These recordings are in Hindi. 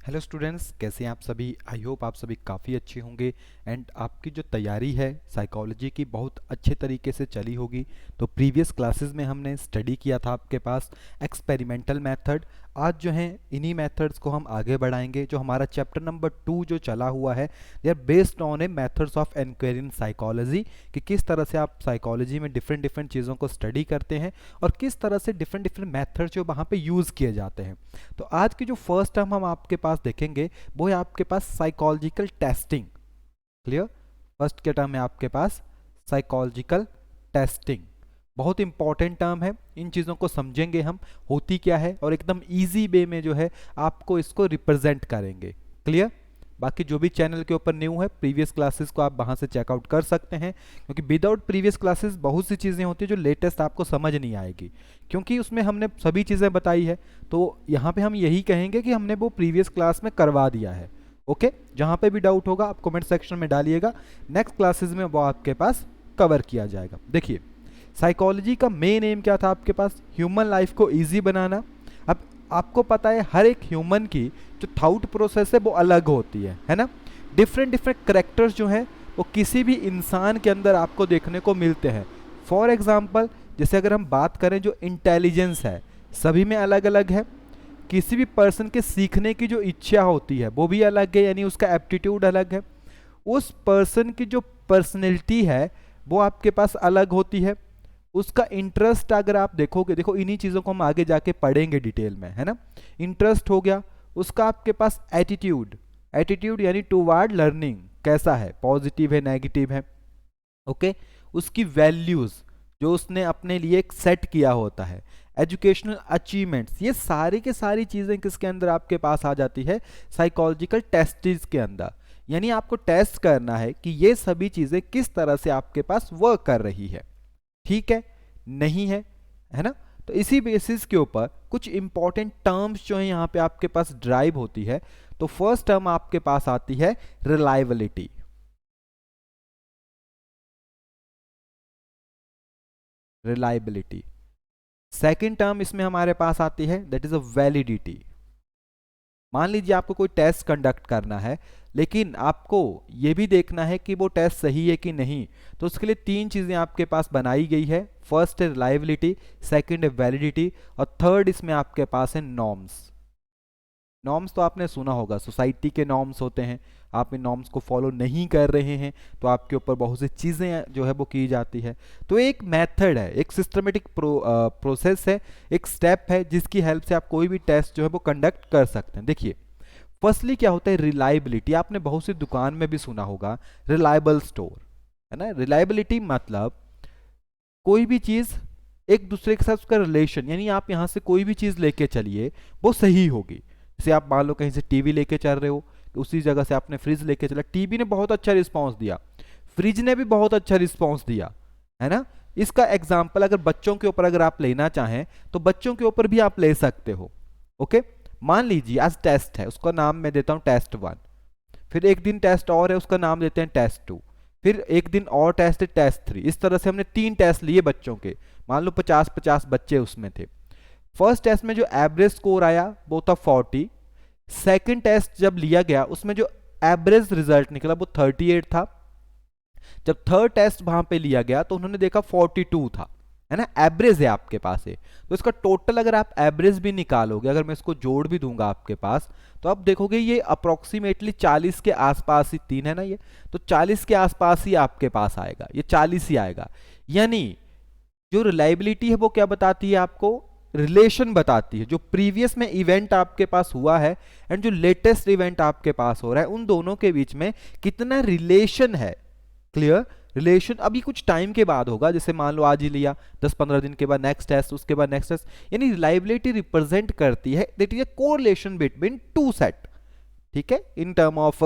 हेलो स्टूडेंट्स, कैसे हैं आप सभी। आई होप आप सभी काफ़ी अच्छे होंगे एंड आपकी जो तैयारी है साइकोलॉजी की बहुत अच्छे तरीके से चली होगी। तो प्रीवियस क्लासेस में हमने स्टडी किया था आपके पास एक्सपेरिमेंटल मेथड। आज जो है इन्हीं मेथड्स को हम आगे बढ़ाएंगे। जो हमारा चैप्टर नंबर 2 जो चला हुआ है, they are based on a methods of enquiry in psychology, कि किस तरह से आप साइकोलॉजी में डिफरेंट डिफरेंट चीज़ों को स्टडी करते हैं और किस तरह से डिफरेंट डिफरेंट मेथड जो वहाँ पे यूज़ किए जाते हैं। तो आज की जो फर्स्ट टर्म हम आपके पास देखेंगे वो है आपके पास साइकोलॉजिकल टेस्टिंग। क्लियर। फर्स्ट क्या टर्म है आपके पास? Psychological testing. बहुत इंपॉर्टेंट टर्म है, इन चीज़ों को समझेंगे हम होती क्या है और एकदम इजी वे में जो है आपको इसको रिप्रेजेंट करेंगे। क्लियर। बाकी जो भी चैनल के ऊपर न्यू है, प्रीवियस क्लासेस को आप वहाँ से चेकआउट कर सकते हैं, क्योंकि विदाउट प्रीवियस क्लासेस बहुत सी चीज़ें होती है जो लेटेस्ट आपको समझ नहीं आएगी, क्योंकि उसमें हमने सभी चीज़ें बताई है। तो यहाँ पे हम यही कहेंगे कि हमने वो प्रीवियस क्लास में करवा दिया है। ओके, जहाँ पे भी डाउट होगा आप कमेंट सेक्शन में डालिएगा, नेक्स्ट क्लासेस में वो आपके पास कवर किया जाएगा। देखिए, साइकोलॉजी का मेन एम क्या था आपके पास? ह्यूमन लाइफ को ईजी बनाना। अब आपको पता है हर एक ह्यूमन की जो थाउट प्रोसेस है वो अलग होती है ना। डिफरेंट डिफरेंट करेक्टर्स जो हैं वो किसी भी इंसान के अंदर आपको देखने को मिलते हैं। फॉर एग्जांपल, जैसे अगर हम बात करें, जो इंटेलिजेंस है सभी में अलग अलग है। किसी भी पर्सन के सीखने की जो इच्छा होती है वो भी अलग है, यानी उसका एप्टीट्यूड अलग है। उस पर्सन की जो पर्सनैलिटी है वो आपके पास अलग होती है। उसका इंटरेस्ट अगर आप देखोगे, देखो इन्हीं चीज़ों को हम आगे जाके पढ़ेंगे डिटेल में, है ना। इंटरेस्ट हो गया, उसका आपके पास एटीट्यूड, एटीट्यूड यानी टुवर्ड लर्निंग कैसा है, पॉजिटिव है, नेगेटिव है। ओके, उसकी वैल्यूज़ जो उसने अपने लिए एक सेट किया होता है, एजुकेशनल अचीवमेंट्स, ये सारी के सारी चीज़ें किसके अंदर आपके पास आ जाती है? साइकोलॉजिकल टेस्टिस के अंदर। यानी आपको टेस्ट करना है कि ये सभी चीज़ें किस तरह से आपके पास वर्क कर रही है, ठीक है, नहीं है ना। तो इसी बेसिस के ऊपर कुछ इंपॉर्टेंट टर्म्स जो है यहाँ पे आपके पास ड्राइव होती है। तो फर्स्ट टर्म आपके पास आती है रिलायबिलिटी। रिलायबिलिटी। सेकेंड टर्म इसमें हमारे पास आती है, दैट इज अ वैलिडिटी। मान लीजिए आपको कोई टेस्ट कंडक्ट करना है, लेकिन आपको ये भी देखना है कि वो टेस्ट सही है कि नहीं। तो उसके लिए तीन चीज़ें आपके पास बनाई गई है। फर्स्ट है रिलायबिलिटी, सेकंड है वैलिडिटी, और थर्ड इसमें आपके पास है नॉर्म्स। नॉर्म्स तो आपने सुना होगा, सोसाइटी के नॉर्म्स होते हैं। आप इन नॉर्म्स को फॉलो नहीं कर रहे हैं तो आपके ऊपर बहुत सी चीज़ें जो है वो की जाती है। तो एक मेथड है, एक सिस्टमेटिक प्रोसेस है, एक स्टेप है जिसकी हेल्प से आप कोई भी टेस्ट जो है वो कंडक्ट कर सकते हैं। देखिए, फर्स्टली क्या होता है? रिलायबिलिटी। आपने बहुत सी दुकान में भी सुना होगा रिलायबल स्टोर, है ना। रिलायबिलिटी मतलब कोई भी चीज़ एक दूसरे के साथ उसका रिलेशन, यानी आप यहाँ से कोई भी चीज़ लेके चलिए वो सही होगी। जैसे आप मान लो कहीं से टीवी लेके चल रहे हो, तो उसी जगह से आपने फ्रिज लेके चला, टीवी ने बहुत अच्छा रिस्पांस दिया, फ्रिज ने भी बहुत अच्छा रिस्पांस दिया, है ना। इसका एग्जाम्पल अगर बच्चों के ऊपर अगर आप लेना चाहें तो बच्चों के ऊपर भी आप ले सकते हो। ओके, मान लीजिए आज टेस्ट है, उसका नाम मैं देता हूँ टेस्ट 1। फिर एक दिन टेस्ट और है, उसका नाम देते हैं टेस्ट 2। फिर एक दिन और टेस्ट है टेस्ट 3। इस तरह से हमने 3 टेस्ट लिए बच्चों के। मान लो 50-50 बच्चे उसमें थे। फर्स्ट टेस्ट में जो एवरेज स्कोर आया वो था 40। सेकंड टेस्ट जब लिया गया उसमें जो एवरेज रिजल्ट निकला वो 38 था। जब थर्ड टेस्ट वहां पे लिया गया तो उन्होंने देखा 42 था, है ना। एवरेज है आपके पास है, तो इसका टोटल अगर आप एवरेज भी निकालोगे, अगर मैं इसको जोड़ भी दूंगा आपके पास, तो आप देखोगे ये अप्रोक्सीमेटली 40 के आसपास ही, 3 है ना ये, तो 40 के आसपास ही आपके पास आएगा, ये 40 ही आएगा। यानी जो रिलायबिलिटी है वो क्या बताती है आपको? रिलेशन बताती है। जो प्रीवियस में इवेंट आपके पास हुआ है एंड जो लेटेस्ट इवेंट आपके पास हो रहा है, उन दोनों के बीच में कितना रिलेशन है। क्लियर। रिलेशन अभी कुछ टाइम के बाद होगा, जैसे मान लो आज ही लिया, 10-15 दिन के बाद नेक्स्ट टेस्ट, उसके बाद नेक्स्ट टेस्ट। यानी रिलायबिलिटी रिप्रेजेंट करती है that is a correlation between two set, ठीक है, इन टर्म ऑफ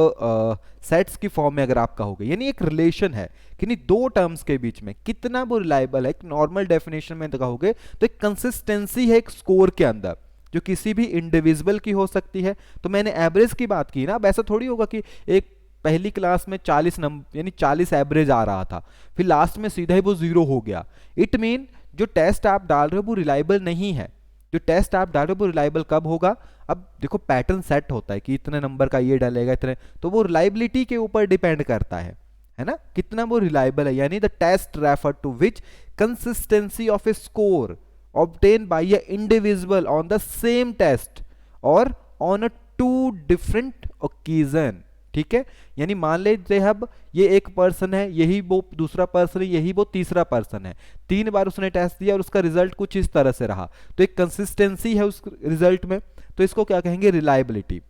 सेट्स की फॉर्म में अगर आप कहोगे, यानी एक रिलेशन है कि नहीं दो टर्म्स के बीच में कितना वो रिलायबल है। एक नॉर्मल डेफिनेशन में कहोगे तो एक कंसिस्टेंसी है एक स्कोर के अंदर, जो किसी भी इंडिविजुअल की हो सकती है। तो मैंने एवरेज की बात की ना, अब ऐसा थोड़ी होगा कि एक पहली क्लास में 40 नंबर यानी 40 एवरेज आ रहा था, फिर लास्ट में सीधा ही वो 0 हो गया। इट मीन जो टेस्ट आप डाल रहे हो वो रिलायबल नहीं है। जो टेस्ट आप डालो वो रिलायबल कब होगा? अब देखो पैटर्न सेट होता है कि इतने नंबर का ये डालेगा इतने, तो वो रिलायबिलिटी के ऊपर डिपेंड करता है ना, कितना वो रिलायबल है। यानी the test refer to which consistency of a score obtained by a individual on the same test or on a two different occasion। ठीक है, यानी मान लीजिए अब ये एक पर्सन है, यही वो दूसरा पर्सन है, यही वो तीसरा पर्सन है, 3 बार उसने टेस्ट दिया और उसका रिजल्ट कुछ इस तरह से रहा, तो एक कंसिस्टेंसी है उस रिजल्ट में, तो इसको क्या कहेंगे? रिलायबिलिटी।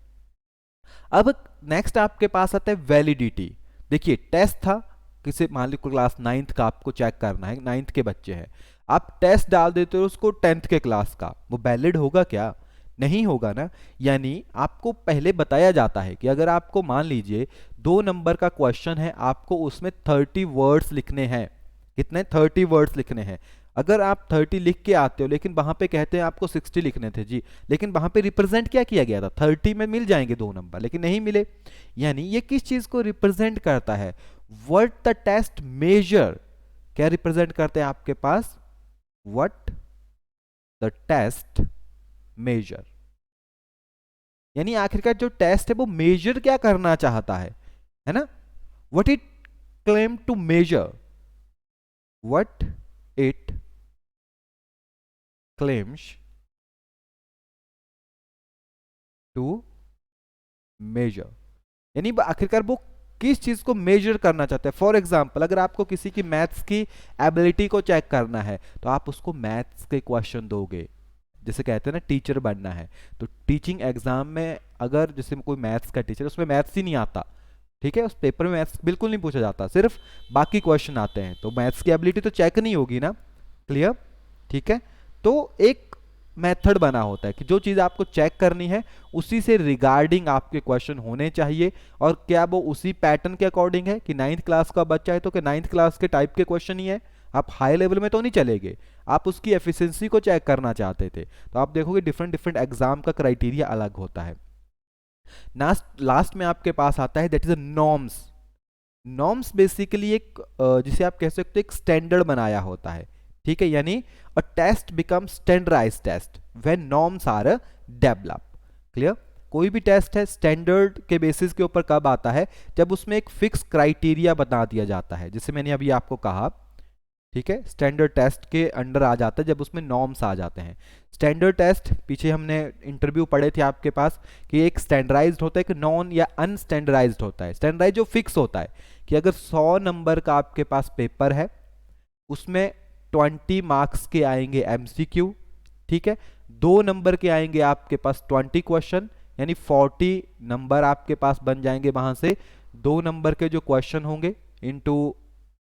अब नेक्स्ट आपके पास आता है वैलिडिटी। देखिए टेस्ट था किसी, मान लीजिए क्लास 9th का आपको चेक करना है, 9th के बच्चे हैं, आप टेस्ट डाल देते हो उसको 10th के क्लास का, वो वैलिड होगा क्या? नहीं होगा ना। यानी आपको पहले बताया जाता है कि अगर आपको मान लीजिए 2 नंबर का क्वेश्चन है, आपको उसमें 30 वर्ड्स लिखने हैं। कितने? 30 वर्ड्स लिखने हैं। अगर आप 30 लिख के आते हो लेकिन वहां पे कहते हैं आपको 60 लिखने थे जी, लेकिन वहां पे रिप्रेजेंट क्या किया गया था? 30 में मिल जाएंगे 2 नंबर, लेकिन नहीं मिले। यानी ये किस चीज को रिप्रेजेंट करता है? What the test measure. क्या रिप्रेजेंट करते हैं आपके पास? What the test measure. यानी आखिरकार जो टेस्ट है वो मेजर क्या करना चाहता है ना? What it claim to measure, what it claims to measure. यानी आखिरकार वो किस चीज को मेजर करना चाहते हैं। फॉर एग्जाम्पल अगर आपको किसी की मैथ्स की एबिलिटी को चेक करना है तो आप उसको मैथ्स के क्वेश्चन दोगे, जैसे कहते हैं ना टीचर बनना है, तो टीचिंग एग्जाम में अगर जैसे कोई मैथ्स का टीचर, उसमें मैथ्स ही नहीं आता, ठीक है, उस पेपर में मैथ्स बिल्कुल नहीं पूछा जाता, सिर्फ बाकी क्वेश्चन आते हैं, तो मैथ्स की एबिलिटी तो चेक नहीं होगी ना। क्लियर? ठीक है, तो एक मेथड बना होता है कि जो चीज़ आपको चेक करनी है उसी से रिगार्डिंग आपके क्वेश्चन होने चाहिए, और क्या वो उसी पैटर्न के अकॉर्डिंग है कि 9th क्लास का बच्चा है तो क्या 9th क्लास के टाइप के क्वेश्चन ही है, आप हाई लेवल में तो नहीं चलेंगे, आप उसकी एफिशिएंसी को चेक करना चाहते थे, तो आप देखोगे डिफरेंट डिफरेंट एग्जाम का क्राइटेरिया अलग होता है। लास्ट में आपके पास आता है that is a norms. Norms basically एक जिसे आप कह सकते हो एक स्टैंडर्ड बनाया होता है, ठीक है, यानी a test become standardise test when norms are develop. Clear? कोई भी टेस्ट है स्टैंडर्ड के बेसिस के ऊपर कब आता है? जब उसमें एक फिक्स क्राइटेरिया बता दिया जाता है, जैसे मैंने अभी आपको कहा, ठीक है, स्टैंडर्ड टेस्ट के अंडर आ जाता है जब उसमें नॉर्म्स आ जाते हैं। स्टैंडर्ड टेस्ट पीछे हमने इंटरव्यू पढ़े थे आपके पास कि एक स्टैंडर्डाइज्ड होता है, एक नॉन या अनस्टैंडर्डाइज्ड होता है। स्टैंडर्डाइज जो फिक्स होता है कि अगर 100 नंबर का आपके पास पेपर है उसमें 20 मार्क्स के आएंगे एमसीक्यू, ठीक है, 2 नंबर के आएंगे आपके पास 20 क्वेश्चन, यानी 40 नंबर आपके पास बन जाएंगे, वहां से 2 नंबर के जो क्वेश्चन होंगे इनटू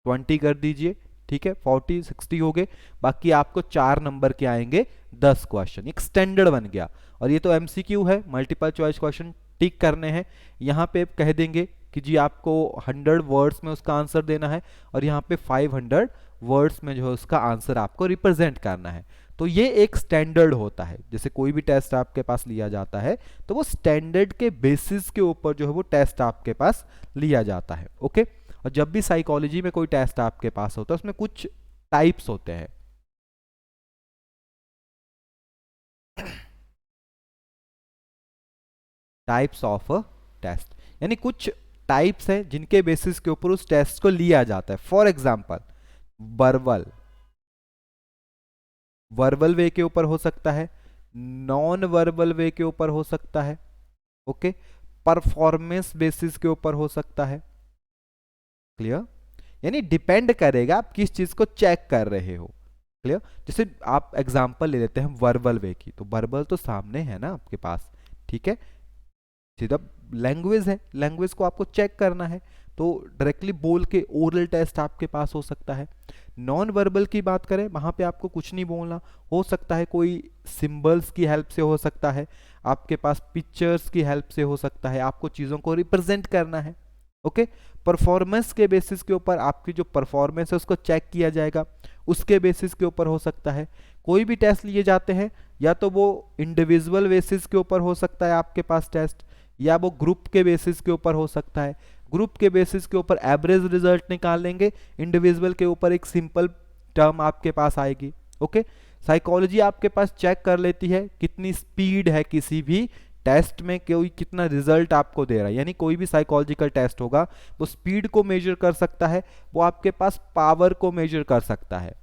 20 कर दीजिए, ठीक है, 40 60 हो गए, बाकी आपको 4 नंबर के आएंगे 10 क्वेश्चन, एक स्टैंडर्ड बन गया। और ये तो एमसीक्यू है, मल्टीपल चॉइस क्वेश्चन टिक करने हैं, यहाँ पे कह देंगे कि जी आपको 100 वर्ड्स में उसका आंसर देना है और यहाँ पे 500 वर्ड्स में जो है उसका आंसर आपको रिप्रेजेंट करना है। तो ये एक स्टैंडर्ड होता है, जैसे कोई भी टेस्ट आपके पास लिया जाता है तो वो स्टैंडर्ड के बेसिस के ऊपर जो है वो टेस्ट आपके पास लिया जाता है। ओके, और जब भी साइकोलॉजी में कोई टेस्ट आपके पास होता है उसमें कुछ टाइप्स होते हैं। टाइप्स ऑफ टेस्ट, यानी कुछ टाइप्स हैं जिनके बेसिस के ऊपर उस टेस्ट को लिया जाता है। फॉर एग्जांपल वर्बल, वर्बल वे के ऊपर हो सकता है, नॉन वर्बल वे के ऊपर हो सकता है, ओके, परफॉर्मेंस बेसिस के ऊपर हो सकता है। क्लियर? यानी डिपेंड करेगा आप किस चीज को चेक कर रहे हो। क्लियर? जैसे आप एग्जांपल ले लेते हैं वर्बल वे की, तो वर्बल तो सामने है ना आपके पास, ठीक है, सीधा लैंग्वेज है, लैंग्वेज को आपको चेक करना है तो डायरेक्टली बोल के ओरल टेस्ट आपके पास हो सकता है। नॉन वर्बल की बात करें, वहां पे आपको कुछ नहीं बोलना, हो सकता है कोई सिंबल्स की हेल्प से हो सकता है, आपके पास पिक्चर्स की हेल्प से हो सकता है, आपको चीज़ों को रिप्रेजेंट करना है। ओके, परफॉर्मेंस के बेसिस के ऊपर आपकी जो परफॉर्मेंस है उसको चेक किया जाएगा, उसके बेसिस के ऊपर हो सकता है। कोई भी टेस्ट लिए जाते हैं या तो वो इंडिविजुअल बेसिस के ऊपर हो सकता है आपके पास टेस्ट, या वो ग्रुप के बेसिस के ऊपर हो सकता है। ग्रुप के बेसिस के ऊपर एवरेज रिजल्ट निकाल लेंगे, इंडिविजुअल के ऊपर एक सिंपल टर्म आपके पास आएगी। ओके, साइकोलॉजी आपके पास चेक कर लेती है कितनी स्पीड है किसी भी टेस्ट में, कोई कितना रिजल्ट आपको दे रहा है, यानी कोई भी साइकोलॉजिकल टेस्ट होगा वो स्पीड को मेजर कर सकता है, वो आपके पास पावर को मेजर कर सकता है।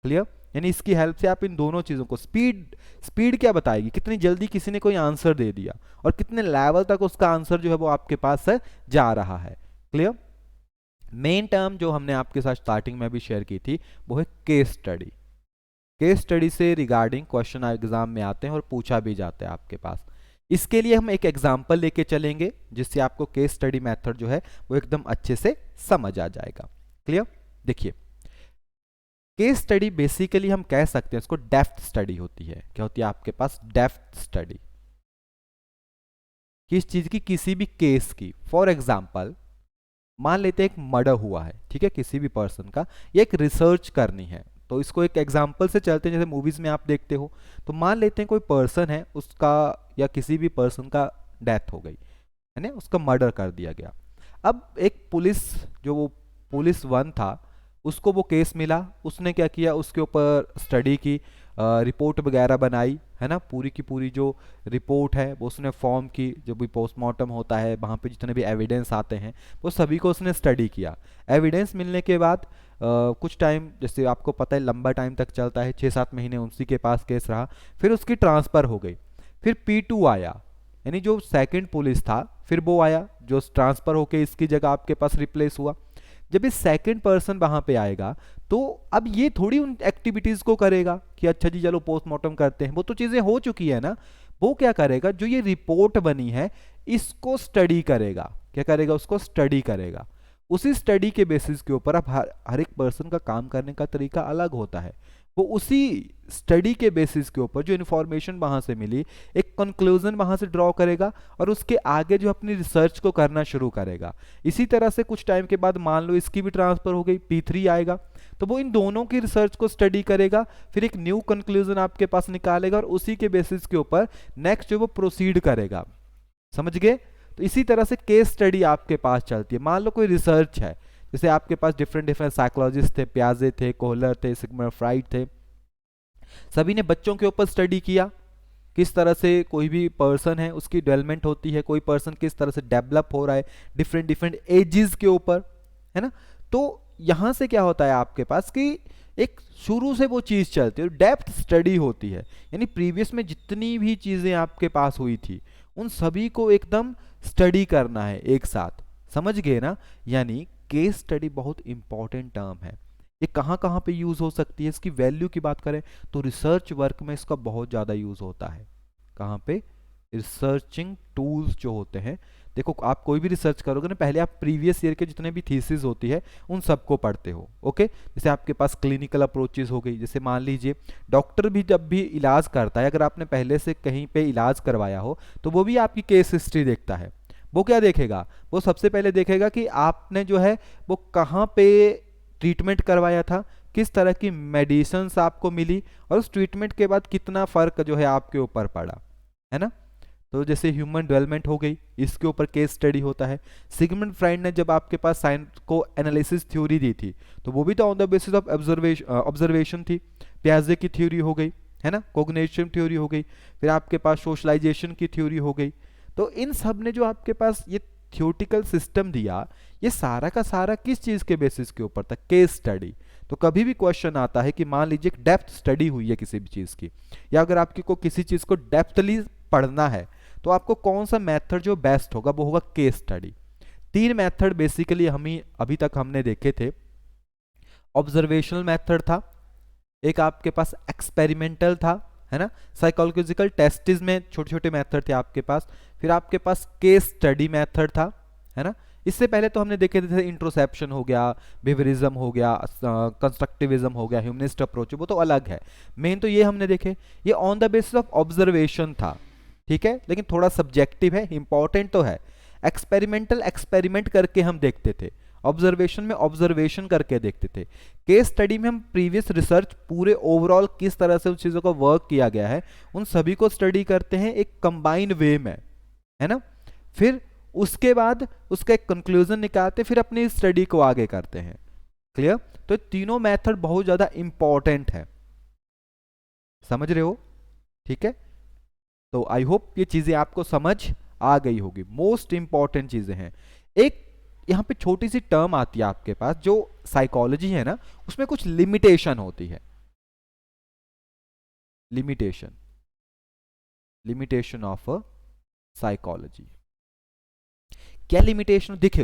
क्लियर? यानी इसकी हेल्प से आप इन दोनों चीजों को, स्पीड क्या बताएगी, कितनी जल्दी किसी ने कोई आंसर दे दिया और कितने लेवल तक उसका आंसर जो है वो आपके पास से जा रहा है। क्लियर? मेन टर्म जो हमने आपके साथ स्टार्टिंग में भी शेयर की थी वो है केस स्टडी। केस स्टडी से रिगार्डिंग क्वेश्चन एग्जाम में आते हैं और पूछा भी जाता है आपके पास। इसके लिए हम एक एग्जाम्पल लेके चलेंगे जिससे आपको केस स्टडी मेथड जो है वो एकदम अच्छे से समझ आ जाएगा। क्लियर? देखिए, केस स्टडी बेसिकली हम कह सकते हैं इसको डेप्थ स्टडी होती है। क्या होती है आपके पास? Depth study. किस चीज की? किसी भी केस की। फॉर एग्जाम्पल मान लेते हैं एक मर्डर हुआ है, ठीक है, किसी भी पर्सन का, ये एक रिसर्च करनी है। तो इसको एक एग्जाम्पल से चलते हैं, जैसे मूवीज में आप देखते हो, तो मान लेते हैं कोई पर्सन है, उसका या किसी भी पर्सन का डेथ हो गई है ना, उसका मर्डर कर दिया गया। अब एक पुलिस, जो वो पुलिस 1 था, उसको वो केस मिला, उसने क्या किया, उसके ऊपर स्टडी की, रिपोर्ट वगैरह बनाई है ना, पूरी की पूरी जो रिपोर्ट है वो उसने फॉर्म की, जो भी पोस्टमार्टम होता है वहाँ पे जितने भी एविडेंस आते हैं वो सभी को उसने स्टडी किया। एविडेंस मिलने के बाद कुछ टाइम, जैसे आपको पता है लंबा टाइम तक चलता है, 6-7 महीने उसी के पास केस रहा, फिर उसकी ट्रांसफ़र हो गई। फिर P2 आया, यानी जो सेकंड पुलिस था, फिर वो आया जो ट्रांसफ़र होके इसकी जगह आपके पास रिप्लेस हुआ। जब ये सेकंड पर्सन वहां पे आएगा तो अब ये थोड़ी उन एक्टिविटीज को करेगा कि अच्छा जी चलो पोस्टमार्टम करते हैं, वो तो चीजें हो चुकी है ना। वो क्या करेगा, जो ये रिपोर्ट बनी है इसको स्टडी करेगा। क्या करेगा? उसको स्टडी करेगा। उसी स्टडी के बेसिस के ऊपर अब हर एक पर्सन का काम करने का तरीका अलग होता है। वो उसी स्टडी के बेसिस के ऊपर जो इन्फॉर्मेशन वहां से मिली, एक कंक्लूजन वहां से ड्रॉ करेगा और उसके आगे जो अपनी रिसर्च को करना शुरू करेगा। इसी तरह से कुछ टाइम के बाद मान लो इसकी भी ट्रांसफर हो गई, P3 आएगा, तो वो इन दोनों की रिसर्च को स्टडी करेगा, फिर एक न्यू कंक्लूजन आपके पास निकालेगा और उसी के बेसिस के ऊपर नेक्स्ट जो वो प्रोसीड करेगा। समझ गए? तो इसी तरह से केस स्टडी आपके पास चलती है। मान लो कोई रिसर्च है, जैसे आपके पास डिफरेंट साइकोलॉजिस्ट थे, पियाजे थे, कोहलर थे, सिग्मंड फ्राइड थे, सभी ने बच्चों के ऊपर स्टडी किया किस तरह से कोई भी पर्सन है उसकी डेवलपमेंट होती है, कोई पर्सन किस तरह से डेवलप हो रहा है डिफरेंट एजेस के ऊपर, है ना। तो यहां से क्या होता है आपके पास कि एक शुरू से वो चीज चलती है, डेप्थ स्टडी होती है, यानी प्रीवियस में जितनी भी चीजें आपके पास हुई थी उन सभी को एकदम स्टडी करना है एक साथ। समझ गए ना? यानी केस स्टडी बहुत इंपॉर्टेंट टर्म है। ये कहाँ कहाँ पे यूज हो सकती है, इसकी वैल्यू की बात करें तो रिसर्च वर्क में इसका बहुत ज़्यादा यूज होता है। कहाँ पे? रिसर्चिंग टूल्स जो होते हैं, देखो आप कोई भी रिसर्च करोगे ना, पहले आप प्रीवियस ईयर के जितने भी थीसिस होती है उन सबको पढ़ते हो। ओके, जैसे आपके पास क्लिनिकल अप्रोचेस हो गई, जैसे मान लीजिए डॉक्टर भी जब भी इलाज करता है, अगर आपने पहले से कहीं पे इलाज करवाया हो तो वो भी आपकी केस हिस्ट्री देखता है। वो क्या देखेगा? वो सबसे पहले देखेगा कि आपने जो है वो कहाँ पे ट्रीटमेंट करवाया था, किस तरह की मेडिसिन आपको मिली और उस ट्रीटमेंट के बाद कितना फर्क जो है आपके ऊपर पड़ा, है ना। तो जैसे ह्यूमन डेवलपमेंट हो गई, इसके ऊपर केस स्टडी होता है। सिगमंड फ्राइड ने जब आपके पास साइंस को एनालिसिस थ्योरी दी थी तो वो भी तो on the basis of observation थी। पियाजे की थ्योरी हो गई, है ना, कोग्निशन थ्योरी हो गई, फिर आपके पास सोशलाइजेशन की थ्योरी हो गई। तो इन सब ने जो आपके पास ये थ्योरेटिकल सिस्टम दिया, ये सारा का सारा किस चीज के बेसिस के ऊपर था? Case study. तो कभी भी क्वेश्चन आता है कि मान लीजिए डेप्थ स्टडी हुई है किसी भी चीज की, या अगर आपकी को किसी चीज को डेप्थली पढ़ना है तो आपको कौन सा मेथड जो बेस्ट होगा? वो होगा केस स्टडी। 3 मेथड बेसिकली हम ही अभी तक हमने देखे थे। ऑब्जर्वेशनल मेथड था, एक आपके पास एक्सपेरिमेंटल था, है ना, साइकोलॉजिकल टेस्टिस में छोटे छोटे मेथड थे आपके पास, फिर आपके पास केस स्टडी मेथड था, है ना। इससे पहले तो हमने देखे थे इंट्रोसेप्शन हो गया, बिहेवियरिज्म हो गया, कंस्ट्रक्टिविज्म हो गया, ह्यूमनिस्ट अप्रोच, वो तो अलग है। मेन तो ये हमने देखे, ये on the basis of observation था, ठीक है, लेकिन थोड़ा सब्जेक्टिव है, इंपॉर्टेंट तो है। एक्सपेरिमेंटल एक्सपेरिमेंट करके हम देखते थे, ऑब्जर्वेशन में ऑब्जर्वेशन करके देखते थे। केस स्टडी में हम प्रीवियस रिसर्च पूरे ओवरऑल किस तरह से उन चीज़ों का वर्क किया गया है उन सभी को स्टडी करते हैं एक कंबाइंड वे में, है ना। फिर उसके बाद उसका एक कंक्लूजन निकालते, फिर अपनी स्टडी को आगे करते हैं। क्लियर? तो तीनों मेथड बहुत ज़्यादा इंपॉर्टेंट है। समझ रहे हो? ठीक है, तो आई होप ये चीजें आपको समझ आ गई होगी। मोस्ट इंपॉर्टेंट चीजें हैं। एक यहाँ पे छोटी सी टर्म आती है आपके पास, जो साइकोलॉजी है ना, उसमें कुछ लिमिटेशन होती है। Limitation, limitation of psychology. क्या लिमिटेशन दिखे?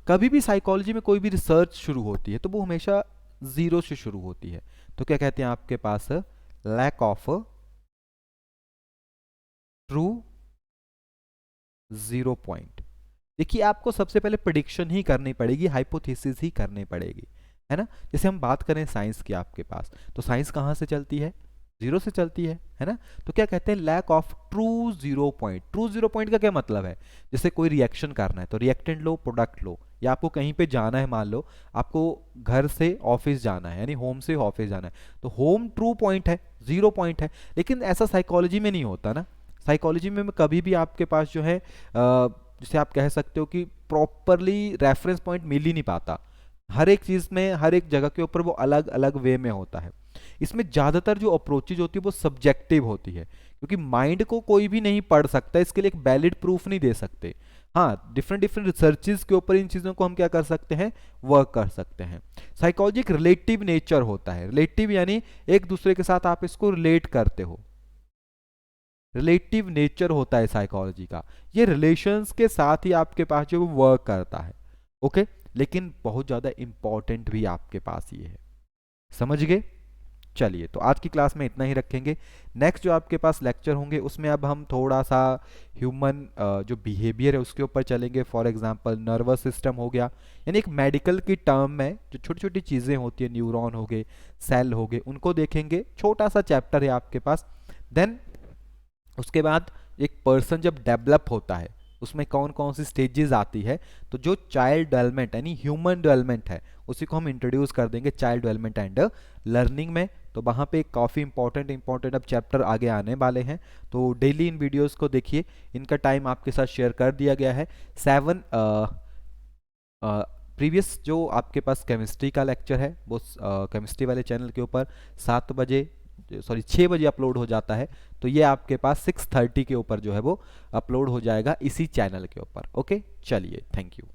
कभी भी साइकोलॉजी में कोई भी रिसर्च शुरू होती है तो वो हमेशा जीरो से शुरू होती है। तो क्या कहते हैं आपके पास? Lack of true zero point. देखिए, आपको सबसे पहले प्रिडिक्शन ही करनी पड़ेगी, हाइपोथेसिस ही करनी पड़ेगी, है ना। जैसे हम बात करें साइंस की आपके पास, तो साइंस कहाँ से चलती है? जीरो से चलती है ना। तो क्या कहते हैं? Lack of true zero point. True zero point का क्या मतलब है? जैसे कोई रिएक्शन करना है तो रिएक्टेंट लो, प्रोडक्ट लो, या आपको कहीं पे जाना है, मान लो आपको घर से ऑफिस जाना है, यानी होम से ऑफिस जाना है, तो होम ट्रू पॉइंट है, जीरो पॉइंट है। लेकिन ऐसा साइकोलॉजी में नहीं होता ना। साइकोलॉजी में कभी भी आपके पास जो है जिसे आप कह सकते हो कि प्रॉपरली रेफरेंस पॉइंट मिल ही नहीं पाता। हर एक चीज़ में, हर एक जगह के ऊपर वो अलग अलग वे में होता है। इसमें ज़्यादातर जो अप्रोचेज होती है वो सब्जेक्टिव होती है, क्योंकि माइंड को कोई भी नहीं पढ़ सकता, इसके लिए एक वैलिड प्रूफ नहीं दे सकते। हाँ, डिफरेंट डिफरेंट रिसर्चेज के ऊपर इन चीज़ों को हम क्या कर सकते हैं? वर्क कर सकते हैं। साइकोलॉजी एक रिलेटिव नेचर होता है। रिलेटिव यानी एक दूसरे के साथ आप इसको रिलेट करते हो, रिलेटिव नेचर होता है साइकोलॉजी का। ये रिलेशंस के साथ ही आपके पास जो वर्क करता है, ओके। लेकिन बहुत ज़्यादा इंपॉर्टेंट भी आपके पास ये है, समझ गए? चलिए, तो आज की क्लास में इतना ही रखेंगे। नेक्स्ट जो आपके पास लेक्चर होंगे उसमें अब हम थोड़ा सा ह्यूमन जो बिहेवियर है उसके ऊपर चलेंगे। फॉर एग्जांपल नर्वस सिस्टम हो गया, यानी एक मेडिकल की टर्म में जो छोटी छोटी चीज़ें होती है, न्यूरॉन हो गए, सेल हो गए, उनको देखेंगे। छोटा सा चैप्टर है आपके पास। देन उसके बाद एक पर्सन जब डेवलप होता है उसमें कौन कौन सी स्टेजेस आती है, तो जो चाइल्ड डेवलपमेंट यानी ह्यूमन डेवलपमेंट है उसी को हम इंट्रोड्यूस कर देंगे चाइल्ड डेवलपमेंट एंड लर्निंग में। तो वहाँ पे काफ़ी इंपॉर्टेंट अब चैप्टर आगे आने वाले हैं, तो डेली इन वीडियोस को देखिए। इनका टाइम आपके साथ शेयर कर दिया गया है। 7 प्रीवियस जो आपके पास केमिस्ट्री का लेक्चर है वो केमिस्ट्री वाले चैनल के ऊपर 6 बजे अपलोड हो जाता है। तो ये आपके पास 6:30 के ऊपर जो है वो अपलोड हो जाएगा इसी चैनल के ऊपर। ओके, चलिए, थैंक यू।